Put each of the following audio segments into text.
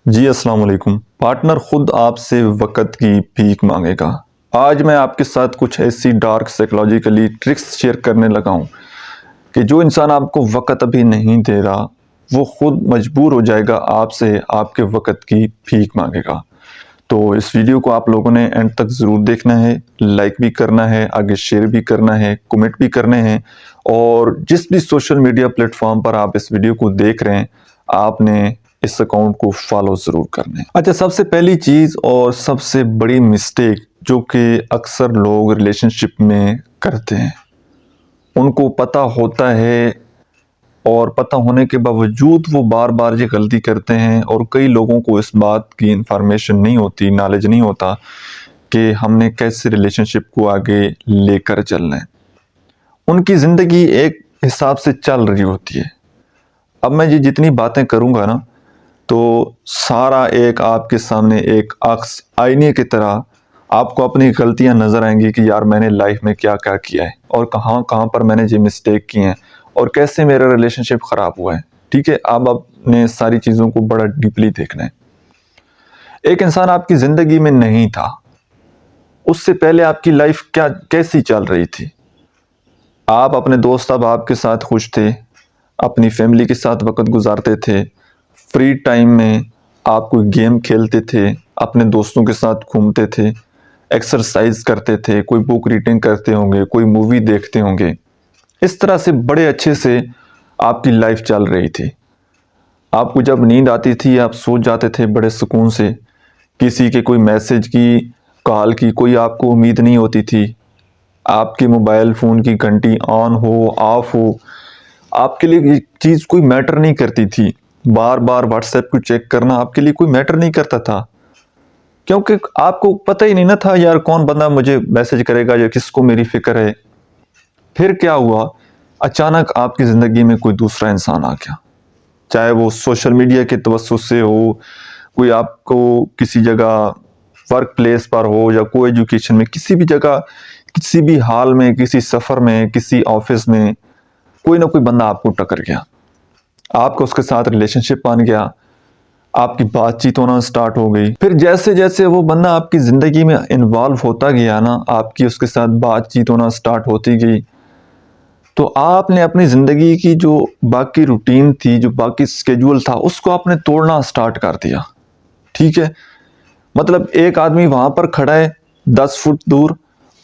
جی السلام علیکم۔ پارٹنر خود آپ سے وقت کی بھیک مانگے گا۔ آج میں آپ کے ساتھ کچھ ایسی ڈارک سائیکولوجیکلی ٹرکس شیئر کرنے لگا ہوں کہ جو انسان آپ کو وقت ابھی نہیں دے رہا وہ خود مجبور ہو جائے گا آپ سے آپ کے وقت کی بھیک مانگے گا۔ تو اس ویڈیو کو آپ لوگوں نے اینڈ تک ضرور دیکھنا ہے، لائک بھی کرنا ہے، آگے شیئر بھی کرنا ہے، کمنٹ بھی کرنے ہیں، اور جس بھی سوشل میڈیا پلیٹ فارم پر آپ اس ویڈیو کو دیکھ رہے ہیں آپ نے اس اکاؤنٹ کو فالو ضرور کرنا ہے۔ اچھا، سب سے پہلی چیز اور سب سے بڑی مسٹیک جو کہ اکثر لوگ ریلیشن شپ میں کرتے ہیں، ان کو پتہ ہوتا ہے اور پتہ ہونے کے باوجود وہ بار بار یہ غلطی کرتے ہیں، اور کئی لوگوں کو اس بات کی انفارمیشن نہیں ہوتی، نالج نہیں ہوتا کہ ہم نے کیسے ریلیشن شپ کو آگے لے کر چلنا ہے۔ ان کی زندگی ایک حساب سے چل رہی ہوتی ہے۔ اب میں یہ جتنی باتیں کروں گا نا تو سارا ایک آپ کے سامنے ایک عکس آئینے کی طرح آپ کو اپنی غلطیاں نظر آئیں گی کہ یار میں نے لائف میں کیا کیا کیا ہے اور کہاں کہاں پر میں نے یہ مسٹیک کی ہیں اور کیسے میرا ریلیشن شپ خراب ہوا ہے۔ ٹھیک ہے، اب آپ نے ساری چیزوں کو بڑا ڈیپلی دیکھنا ہے۔ ایک انسان آپ کی زندگی میں نہیں تھا، اس سے پہلے آپ کی لائف کیسی چل رہی تھی؟ آپ اپنے دوست احباب کے ساتھ خوش تھے، اپنی فیملی کے ساتھ وقت گزارتے تھے، فری ٹائم میں آپ کوئی گیم کھیلتے تھے، اپنے دوستوں کے ساتھ گھومتے تھے، ایکسرسائز کرتے تھے، کوئی بک ریڈنگ کرتے ہوں گے، کوئی مووی دیکھتے ہوں گے۔ اس طرح سے بڑے اچھے سے آپ کی لائف چل رہی تھی۔ آپ کو جب نیند آتی تھی آپ سو جاتے تھے بڑے سکون سے، کسی کے کوئی میسج کی، کال کی کوئی آپ کو امید نہیں ہوتی تھی۔ آپ کے موبائل فون کی گھنٹی آن ہو آف ہو، آپ کے لیے یہ چیز کوئی میٹر نہیں کرتی تھی۔ بار بار واٹس ایپ کو چیک کرنا آپ کے لیے کوئی میٹر نہیں کرتا تھا، کیونکہ آپ کو پتہ ہی نہیں نہ تھا یار کون بندہ مجھے میسج کرے گا یا کس کو میری فکر ہے۔ پھر کیا ہوا؟ اچانک آپ کی زندگی میں کوئی دوسرا انسان آ گیا، چاہے وہ سوشل میڈیا کے توسط سے ہو، کوئی آپ کو کسی جگہ ورک پلیس پر ہو یا کوئی ایجوکیشن میں، کسی بھی جگہ، کسی بھی حال میں، کسی سفر میں، کسی آفس میں کوئی نہ کوئی بندہ آپ کو ٹکر گیا، آپ کو اس کے ساتھ ریلیشن شپ بن گیا، آپ کی بات چیت ہونا سٹارٹ ہو گئی۔ پھر جیسے جیسے وہ بندہ آپ کی زندگی میں انوالو ہوتا گیا نا، آپ کی اس کے ساتھ بات چیت ہونا سٹارٹ ہوتی گئی، تو آپ نے اپنی زندگی کی جو باقی روٹین تھی، جو باقی سکیجول تھا، اس کو آپ نے توڑنا سٹارٹ کر دیا۔ ٹھیک ہے، مطلب ایک آدمی وہاں پر کھڑا ہے 10 فٹ دور،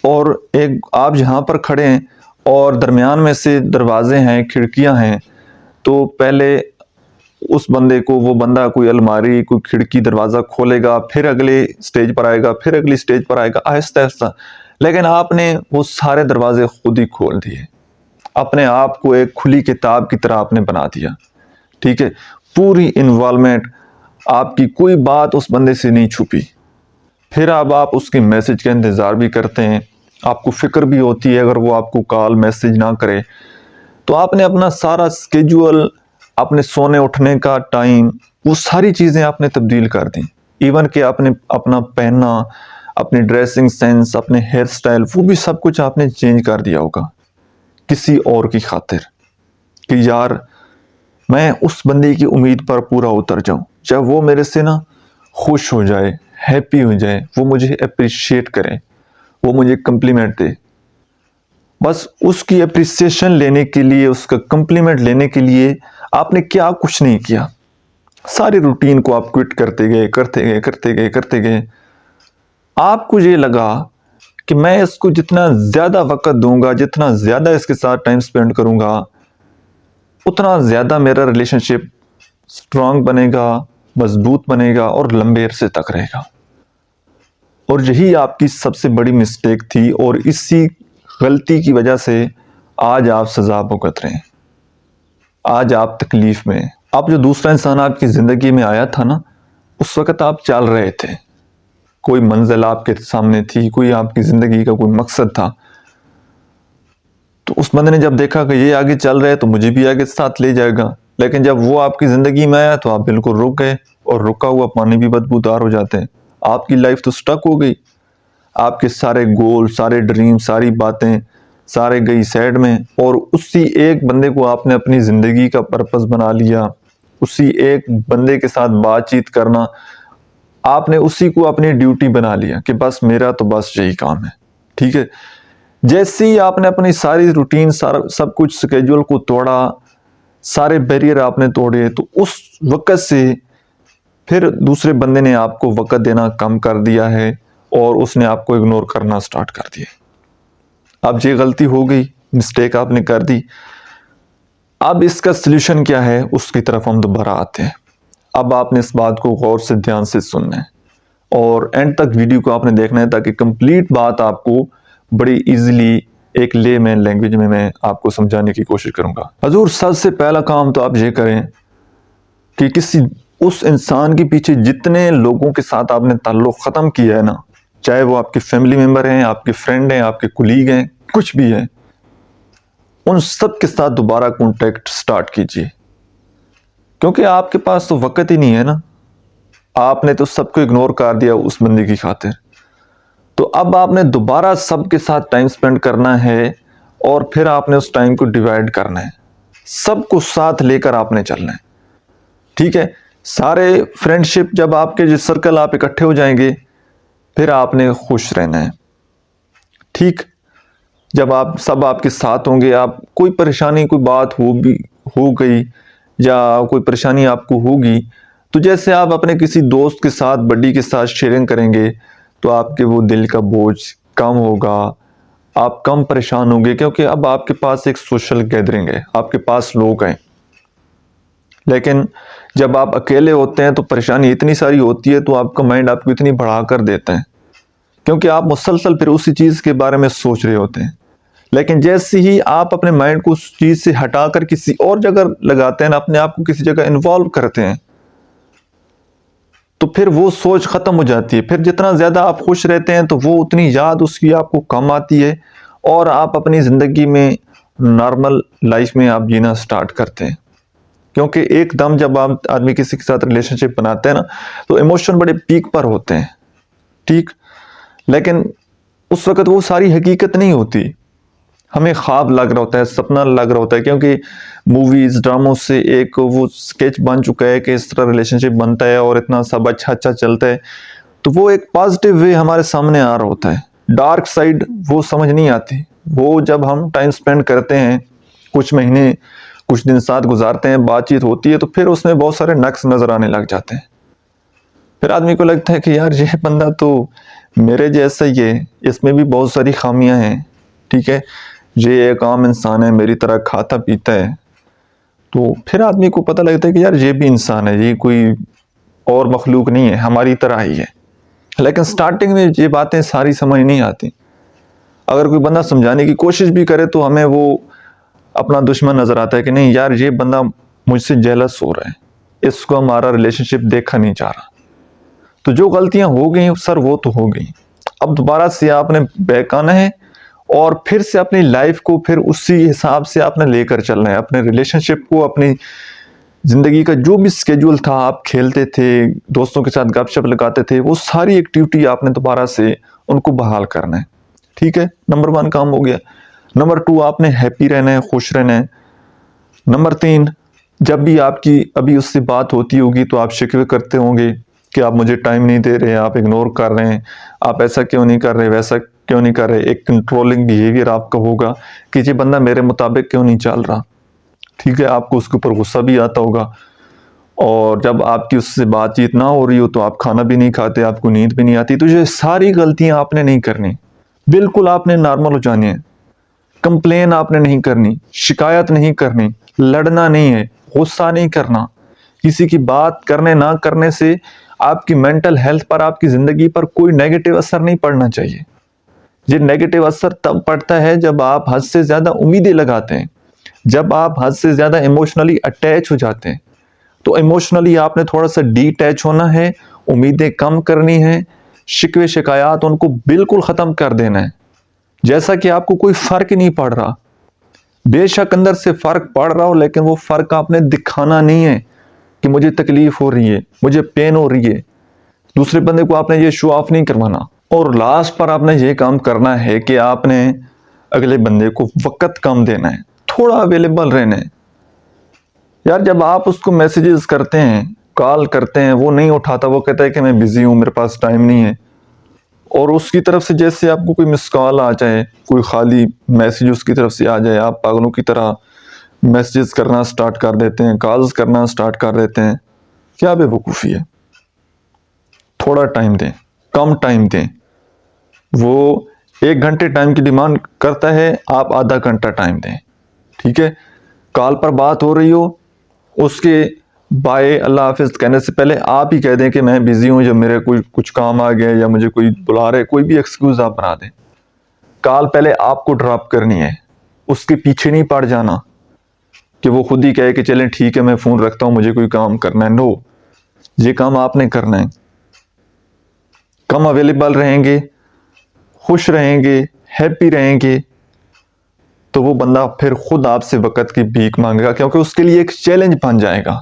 اور ایک آپ جہاں پر کھڑے ہیں اور درمیان میں سے دروازے ہیں، کھڑکیاں ہیں، تو پہلے اس بندے کو، وہ بندہ کوئی الماری، کوئی کھڑکی، دروازہ کھولے گا، پھر اگلے سٹیج پر آئے گا، پھر اگلی سٹیج پر آئے گا، آہستہ آہستہ۔ لیکن آپ نے وہ سارے دروازے خود ہی کھول دیے، اپنے آپ کو ایک کھلی کتاب کی طرح آپ نے بنا دیا۔ ٹھیک ہے، پوری انوالومنٹ، آپ کی کوئی بات اس بندے سے نہیں چھپی۔ پھر اب آپ اس کے میسج کا انتظار بھی کرتے ہیں، آپ کو فکر بھی ہوتی ہے اگر وہ آپ کو کال میسج نہ کرے تو آپ نے اپنا سارا سکیجول، اپنے سونے اٹھنے کا ٹائم، وہ ساری چیزیں آپ نے تبدیل کر دیں۔ ایون کہ آپ نے اپنا پہننا، اپنی ڈریسنگ سینس، اپنے ہیئر سٹائل، وہ بھی سب کچھ آپ نے چینج کر دیا ہوگا کسی اور کی خاطر، کہ یار میں اس بندے کی امید پر پورا اتر جاؤں، چاہے وہ میرے سے نا خوش ہو جائے، ہیپی ہو جائے، وہ مجھے اپریشیٹ کرے، وہ مجھے کمپلیمنٹ دے۔ بس اس کی اپریسیشن لینے کے لیے، اس کا کمپلیمنٹ لینے کے لیے آپ نے کیا کچھ نہیں کیا، ساری روٹین کو آپ کوئٹ کرتے گئے، کرتے گئے، کرتے گئے، کرتے گئے۔ آپ کو یہ لگا کہ میں اس کو جتنا زیادہ وقت دوں گا، جتنا زیادہ اس کے ساتھ ٹائم سپینڈ کروں گا، اتنا زیادہ میرا ریلیشن شپ سٹرونگ بنے گا، مضبوط بنے گا اور لمبے عرصے تک رہے گا۔ اور یہی آپ کی سب سے بڑی مسٹیک تھی، اور اسی غلطی کی وجہ سے آج آپ سزا بھگت رہے ہیں، آج آپ تکلیف میں ہیں۔ اب جو دوسرا انسان آپ کی زندگی میں آیا تھا نا، اس وقت آپ چل رہے تھے، کوئی منزل آپ کے سامنے تھی، کوئی آپ کی زندگی کا کوئی مقصد تھا، تو اس بندے نے جب دیکھا کہ یہ آگے چل رہے ہیں تو مجھے بھی آگے ساتھ لے جائے گا، لیکن جب وہ آپ کی زندگی میں آیا تو آپ بالکل رک گئے، اور رکا ہوا پانی بھی بدبودار ہو جاتے ہیں۔ آپ کی لائف تو سٹک ہو گئی، آپ کے سارے گول، سارے ڈریم، ساری باتیں سارے گئی سائڈ میں، اور اسی ایک بندے کو آپ نے اپنی زندگی کا پرپس بنا لیا، اسی ایک بندے کے ساتھ بات چیت کرنا، آپ نے اسی کو اپنی ڈیوٹی بنا لیا کہ بس میرا تو بس یہی کام ہے، ٹھیک ہے۔ جیسے ہی آپ نے اپنی ساری روٹین سب کچھ سکیجول کو توڑا، سارے بیریئر آپ نے توڑے، تو اس وقت سے پھر دوسرے بندے نے آپ کو وقت دینا کم کر دیا ہے اور اس نے آپ کو اگنور کرنا سٹارٹ کر دیا۔ اب یہ غلطی ہو گئی، مسٹیک آپ نے کر دی، اب اس کا سلوشن کیا ہے اس کی طرف ہم دوبارہ آتے ہیں۔ اب آپ نے اس بات کو غور سے دھیان سے سننا ہے اور اینڈ تک ویڈیو کو آپ نے دیکھنا ہے تاکہ کمپلیٹ بات آپ کو بڑی ایزیلی ایک لے مین لینگویج میں آپ کو سمجھانے کی کوشش کروں گا۔ حضور سب سے پہلا کام تو آپ یہ کریں کہ اس انسان کے پیچھے جتنے لوگوں کے ساتھ آپ نے تعلق ختم کیا ہے نا، چاہے وہ آپ کے فیملی ممبر ہیں، آپ کے فرینڈ ہیں، آپ کے کولیگ ہیں، کچھ بھی ہیں، ان سب کے ساتھ دوبارہ کانٹیکٹ سٹارٹ کیجئے، کیونکہ آپ کے پاس تو وقت ہی نہیں ہے نا، آپ نے تو سب کو اگنور کر دیا اس بندے کی خاطر۔ تو اب آپ نے دوبارہ سب کے ساتھ ٹائم سپینڈ کرنا ہے اور پھر آپ نے اس ٹائم کو ڈیوائیڈ کرنا ہے، سب کو ساتھ لے کر آپ نے چلنا ہے، ٹھیک ہے۔ سارے فرینڈ شپ جب آپ کے سرکل آپ اکٹھے ہو جائیں گے، پھر آپ نے خوش رہنا ہے، ٹھیک۔ جب سب آپ کے ساتھ ہوں گے، آپ کوئی پریشانی کوئی بات ہو گئی یا کوئی پریشانی آپ کو ہوگی، تو جیسے آپ اپنے کسی دوست کے ساتھ بڈی کے ساتھ شیئرنگ کریں گے تو آپ کے وہ دل کا بوجھ کم ہوگا، آپ کم پریشان ہوں گے، کیونکہ اب آپ کے پاس ایک سوشل گیدرنگ ہے، آپ کے پاس لوگ ہیں۔ لیکن جب آپ اکیلے ہوتے ہیں تو پریشانی اتنی ساری ہوتی ہے تو آپ کا مائنڈ آپ کو اتنی بڑھا کر دیتا ہے، کیونکہ آپ مسلسل پھر اسی چیز کے بارے میں سوچ رہے ہوتے ہیں۔ لیکن جیسے ہی آپ اپنے مائنڈ کو اس چیز سے ہٹا کر کسی اور جگہ لگاتے ہیں، اپنے آپ کو کسی جگہ انوالو کرتے ہیں، تو پھر وہ سوچ ختم ہو جاتی ہے۔ پھر جتنا زیادہ آپ خوش رہتے ہیں تو وہ اتنی یاد اس کی آپ کو کم آتی ہے اور آپ اپنی زندگی میں نارمل لائف میں آپ جینا سٹارٹ کرتے ہیں، کیونکہ ایک دم جب آپ آدمی کسی کے ساتھ ریلیشن شپ بناتے ہیں نا تو ایموشن بڑے پیک پر ہوتے ہیں، ٹھیک۔ لیکن اس وقت وہ ساری حقیقت نہیں ہوتی، ہمیں خواب لگ رہا ہوتا ہے، سپنا لگ رہا ہوتا ہے، کیونکہ موویز ڈراموں سے ایک وہ سکیچ بن چکا ہے کہ اس طرح ریلیشن شپ بنتا ہے اور اتنا سب اچھا چلتا ہے، تو وہ ایک پازیٹیو وے ہمارے سامنے آ رہا ہوتا ہے۔ ڈارک سائڈ وہ سمجھ نہیں آتی، وہ جب ہم ٹائم سپینڈ کرتے ہیں، کچھ مہینے کچھ دن ساتھ گزارتے ہیں، بات چیت ہوتی ہے، تو پھر اس میں بہت سارے نقص نظر آنے لگ جاتے ہیں۔ پھر آدمی کو لگتا ہے کہ یار یہ بندہ تو میرے جیسا ہی ہے، اس میں بھی بہت ساری خامیاں ہیں، ٹھیک ہے، یہ ایک عام انسان ہے، میری طرح کھاتا پیتا ہے۔ تو پھر آدمی کو پتہ لگتا ہے کہ یار یہ بھی انسان ہے، یہ کوئی اور مخلوق نہیں ہے، ہماری طرح ہی ہے۔ لیکن سٹارٹنگ میں یہ باتیں ساری سمجھ نہیں آتی، اگر کوئی بندہ سمجھانے کی کوشش بھی کرے تو ہمیں وہ اپنا دشمن نظر آتا ہے کہ نہیں یار یہ بندہ مجھ سے جیلس ہو رہا ہے، اس کو ہمارا ریلیشن شپ دیکھا نہیں چاہ رہا۔ تو جو غلطیاں ہو گئیں سر وہ تو ہو گئیں، اب دوبارہ سے آپ نے بیک آنا ہے اور پھر سے اپنی لائف کو پھر اسی حساب سے آپ نے لے کر چلنا ہے، اپنے ریلیشن شپ کو، اپنی زندگی کا جو بھی سکیجول تھا، آپ کھیلتے تھے، دوستوں کے ساتھ گپ شپ لگاتے تھے، وہ ساری ایکٹیویٹی آپ نے دوبارہ سے ان کو بحال کرنا ہے، ٹھیک ہے۔ نمبر 1 کام ہو گیا۔ نمبر 2 آپ نے ہیپی رہنا ہے، خوش رہنا ہے۔ نمبر 3 جب بھی آپ کی ابھی اس سے بات ہوتی ہوگی تو آپ شکوے کرتے ہوں گے کہ آپ مجھے ٹائم نہیں دے رہے، آپ اگنور کر رہے ہیں، آپ ایسا کیوں نہیں کر رہے، ویسا کیوں نہیں کر رہے۔ ایک کنٹرولنگ بیہیویئر آپ کا ہوگا کہ یہ بندہ میرے مطابق کیوں نہیں چل رہا، ٹھیک ہے۔ آپ کو اس کے اوپر غصہ بھی آتا ہوگا، اور جب آپ کی اس سے بات چیت نہ ہو رہی ہو تو آپ کھانا بھی نہیں کھاتے، آپ کو نیند بھی نہیں آتی۔ تو یہ ساری غلطیاں آپ نے نہیں کرنی، بالکل آپ نے نارمل ہو جانے ہیں۔ کمپلین آپ نے نہیں کرنی، شکایت نہیں کرنی، لڑنا نہیں ہے، غصہ نہیں کرنا۔ کسی کی بات کرنے نہ کرنے سے آپ کی مینٹل ہیلتھ پر، آپ کی زندگی پر کوئی نیگیٹو اثر نہیں پڑنا چاہیے۔ یہ نیگیٹو اثر تب پڑتا ہے جب آپ حد سے زیادہ امیدیں لگاتے ہیں، جب آپ حد سے زیادہ ایموشنلی اٹیچ ہو جاتے ہیں۔ تو ایموشنلی آپ نے تھوڑا سا ڈی اٹیچ ہونا ہے، امیدیں کم کرنی ہے، شکوے شکایات ان کو بالکل ختم کر دینا ہے، جیسا کہ آپ کو کوئی فرق ہی نہیں پڑ رہا۔ بے شک اندر سے فرق پڑ رہا ہو، لیکن وہ فرق آپ نے دکھانا نہیں ہے کہ مجھے تکلیف ہو رہی ہے، مجھے پین ہو رہی ہے، دوسرے بندے کو آپ نے یہ شو آف نہیں کروانا۔ اور لاسٹ پر آپ نے یہ کام کرنا ہے کہ آپ نے اگلے بندے کو وقت کم دینا ہے، تھوڑا اویلیبل رہنا ہے۔ یار جب آپ اس کو میسیجز کرتے ہیں، کال کرتے ہیں، وہ نہیں اٹھاتا، وہ کہتا ہے کہ میں بزی ہوں، میرے پاس ٹائم نہیں ہے، اور اس کی طرف سے جیسے آپ کو کوئی مس کال آ جائے، کوئی خالی میسیج اس کی طرف سے آ جائے، آپ پاگلوں کی طرح میسیجز کرنا سٹارٹ کر دیتے ہیں، کالز کرنا سٹارٹ کر دیتے ہیں. کیا بے وقوفی ہے. تھوڑا ٹائم دیں، کم ٹائم دیں. وہ 1 گھنٹے ٹائم کی ڈیمانڈ کرتا ہے، آپ آدھا گھنٹہ ٹائم دیں. ٹھیک ہے، کال پر بات ہو رہی ہو، اس کے بائے اللہ حافظ کہنے سے پہلے آپ ہی کہہ دیں کہ میں بزی ہوں، یا میرے کوئی کچھ کام آ گیا، یا مجھے کوئی بلا رہے، کوئی بھی ایکسکیوز آپ بنا دیں. کال پہلے آپ کو ڈراپ کرنی ہے، اس کے پیچھے نہیں پڑ جانا کہ وہ خود ہی کہے کہ چلیں ٹھیک ہے میں فون رکھتا ہوں، مجھے کوئی کام کرنا ہے. نو، یہ کام آپ نے کرنا ہے. کم اویلیبل رہیں گے، خوش رہیں گے، ہیپی رہیں گے، تو وہ بندہ پھر خود آپ سے وقت کی بھیک مانگے گا، کیونکہ اس کے لیے ایک چیلنج بن جائے گا.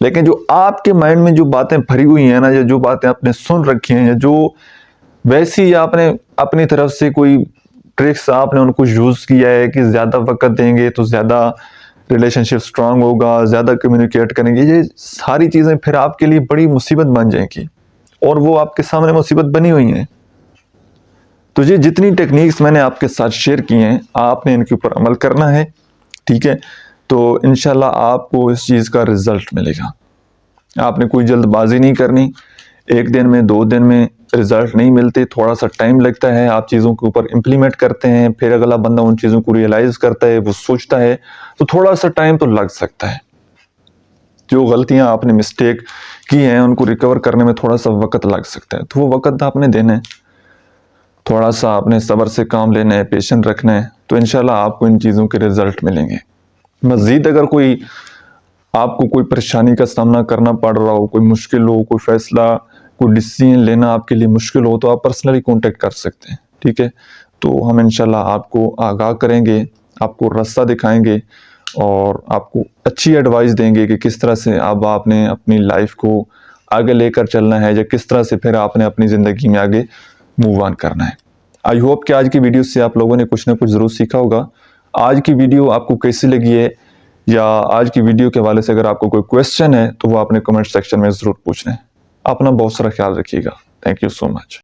لیکن جو آپ کے مائنڈ میں جو باتیں بھری ہوئی ہیں نا، یا جو باتیں آپ نے سن رکھی ہیں، یا جو ویسی آپ نے اپنی طرف سے کوئی ٹرکس آپ نے ان کو یوز کیا ہے کہ زیادہ وقت دیں گے تو زیادہ ریلیشن شپ سٹرانگ ہوگا، زیادہ کمیونیکیٹ کریں گے، یہ ساری چیزیں پھر آپ کے لیے بڑی مصیبت بن جائیں گی، اور وہ آپ کے سامنے مصیبت بنی ہوئی ہیں. تو یہ جتنی ٹیکنیکس میں نے آپ کے ساتھ شیئر کی ہیں، آپ نے ان کے اوپر عمل کرنا ہے. ٹھیک ہے، تو انشاءاللہ آپ کو اس چیز کا رزلٹ ملے گا. آپ نے کوئی جلد بازی نہیں کرنی. 1 دن میں 2 دن میں رزلٹ نہیں ملتے، تھوڑا سا ٹائم لگتا ہے. آپ چیزوں کے اوپر امپلیمنٹ کرتے ہیں، پھر اگلا بندہ ان چیزوں کو ریئلائز کرتا ہے، وہ سوچتا ہے، تو تھوڑا سا ٹائم تو لگ سکتا ہے. جو غلطیاں آپ نے مسٹیک کی ہیں ان کو ریکور کرنے میں تھوڑا سا وقت لگ سکتا ہے، تو وہ وقت آپ نے دینا ہے. تھوڑا سا آپ نے صبر سے کام لینا ہے، پیشنٹ رکھنا ہے، تو انشاءاللہ آپ کو ان چیزوں کے رزلٹ ملیں گے. مزید اگر آپ کو کوئی پریشانی کا سامنا کرنا پڑ رہا ہو، کوئی مشکل ہو، کوئی فیصلہ، کوئی ڈیسیژن لینا آپ کے لیے مشکل ہو، تو آپ پرسنلی کانٹیکٹ کر سکتے ہیں. ٹھیک ہے، تو ہم انشاءاللہ آپ کو آگاہ کریں گے، آپ کو راستہ دکھائیں گے، اور آپ کو اچھی ایڈوائس دیں گے کہ کس طرح سے اب آپ نے اپنی لائف کو آگے لے کر چلنا ہے، یا کس طرح سے پھر آپ نے اپنی زندگی میں آگے موو آن کرنا ہے. آئی ہوپ کہ آج کی ویڈیو سے آپ لوگوں نے کچھ نہ کچھ ضرور سیکھا ہوگا. آج کی ویڈیو آپ کو کیسی لگی ہے، یا آج کی ویڈیو کے حوالے سے اگر آپ کو کوئی کویسچن ہے تو وہ آپ نے کمنٹ سیکشن میں ضرور پوچھنا ہے. اپنا بہت سارا خیال رکھیے گا. Thank you so much.